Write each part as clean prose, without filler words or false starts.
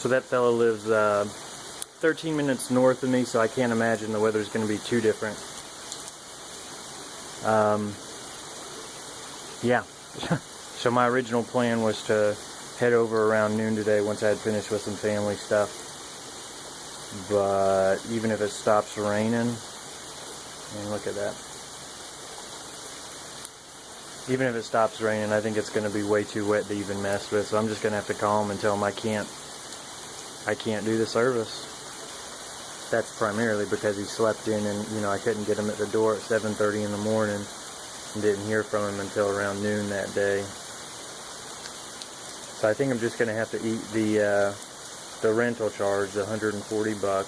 So that fellow lives 13 minutes north of me, so I can't imagine the weather's going to be too different. Yeah. So my original plan was to head over around noon today once I had finished with some family stuff. But even if it stops raining, and look at that. Even if it stops raining, I think it's going to be way too wet to even mess with. So I'm just going to have to call him and tell him I can't do the service. That's primarily because he slept in, and you know, I couldn't get him at the door at 7:30 in the morning and didn't hear from him until around noon that day. So I think I'm just going to have to eat the rental charge, the $140.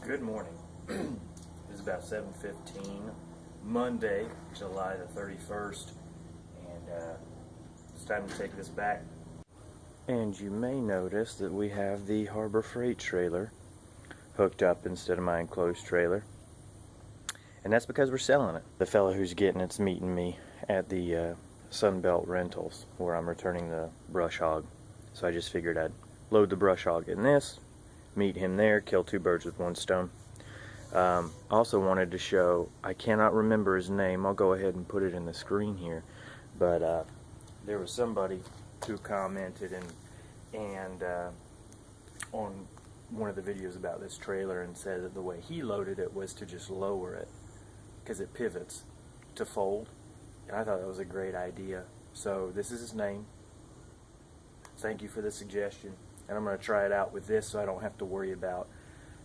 Good morning. This is about 7:15, Monday, July the 31st, and it's time to take this back. And you may notice that we have the Harbor Freight trailer hooked up instead of my enclosed trailer. And that's because we're selling it. The fellow who's getting it's meeting me at the Sunbelt Rentals, where I'm returning the brush hog. So I just figured I'd load the brush hog in this, meet him there, kill two birds with one stone. Also wanted to show, I cannot remember his name, I'll go ahead and put it in the screen here, but there was somebody who commented and on one of the videos about this trailer and said that the way he loaded it was to just lower it because it pivots to fold, and I thought that was a great idea. So this is his name. Thank you for the suggestion, and I'm going to try it out with this so I don't have to worry about,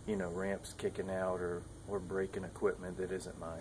you know, ramps kicking out or breaking equipment that isn't mine.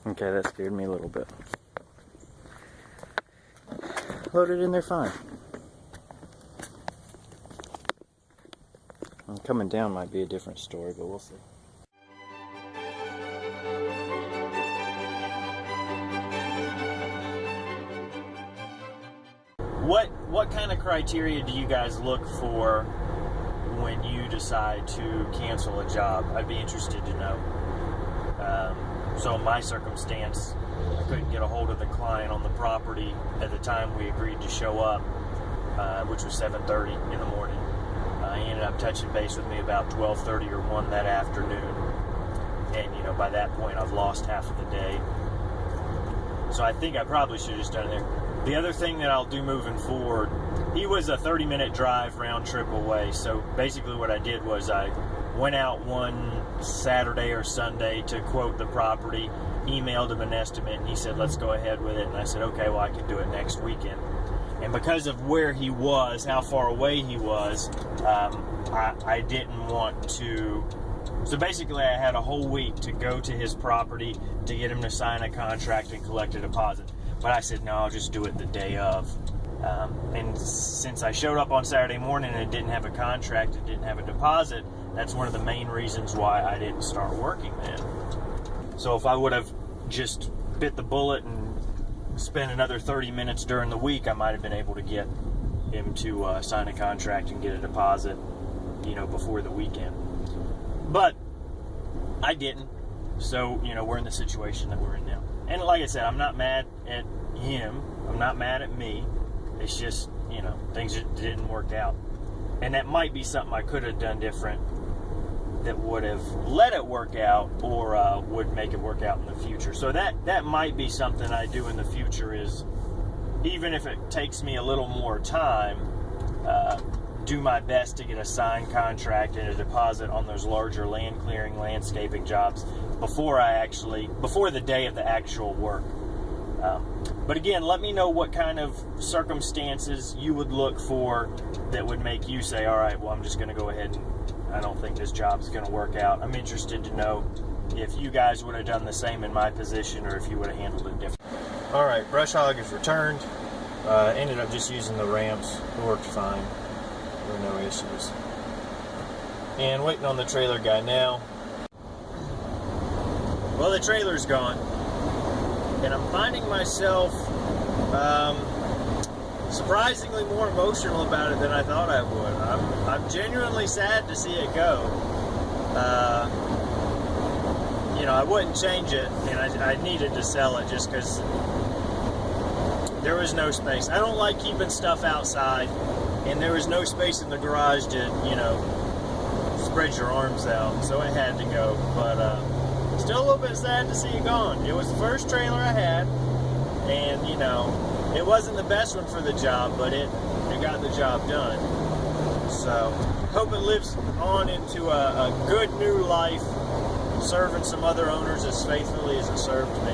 Okay, that scared me a little bit. Loaded in there fine. Coming down might be a different story, but we'll see. What kind of criteria do you guys look for when you decide to cancel a job? I'd be interested to know. So in my circumstance, I couldn't get a hold of the client on the property at the time we agreed to show up, which was 7:30 in the morning. He ended up touching base with me about 12:30 or 1 that afternoon. And, you know, by that point, I've lost half of the day. So I think I probably should have just done it there. The other thing that I'll do moving forward, he was a 30-minute drive round trip away. So basically what I did was I went out one Saturday or Sunday to quote the property, emailed him an estimate, and he said, let's go ahead with it. And I said, okay, well, I can do it next weekend. And because of where he was, how far away he was, I didn't want to. So basically, I had a whole week to go to his property to get him to sign a contract and collect a deposit. But I said, no, I'll just do it the day of. And since I showed up on Saturday morning and it didn't have a contract, it didn't have a deposit, That's one of the main reasons why I didn't start working then. So if I would have just bit the bullet and spent another 30 minutes during the week, I might have been able to get him to sign a contract and get a deposit, before the weekend. But I didn't. So, we're in the situation that we're in now. And like I said, I'm not mad at him. I'm not mad at me. It's just, things just didn't work out. And that might be something I could have done different that would have let it work out, or would make it work out in the future. So that might be something I do in the future, is even if it takes me a little more time, do my best to get a signed contract and a deposit on those larger land clearing, landscaping jobs before the day of the actual work. But again, let me know what kind of circumstances you would look for that would make you say, all right, well, I'm just going to go ahead and I don't think this job's going to work out. I'm interested to know if you guys would have done the same in my position, or if you would have handled it differently. All right, brush hog is returned. Ended up just using the ramps. It worked fine. There were no issues. And waiting on the trailer guy now. Well, the trailer's gone. And I'm finding myself surprisingly more emotional about it than I thought I would. I'm genuinely sad to see it go. I wouldn't change it, and I needed to sell it just because there was no space. I don't like keeping stuff outside, and there was no space in the garage to, spread your arms out, so it had to go. But still a little bit sad to see it gone. It was the first trailer I had, and, it wasn't the best one for the job, but it got the job done. So, hope it lives on into a good new life, serving some other owners as faithfully as it served me.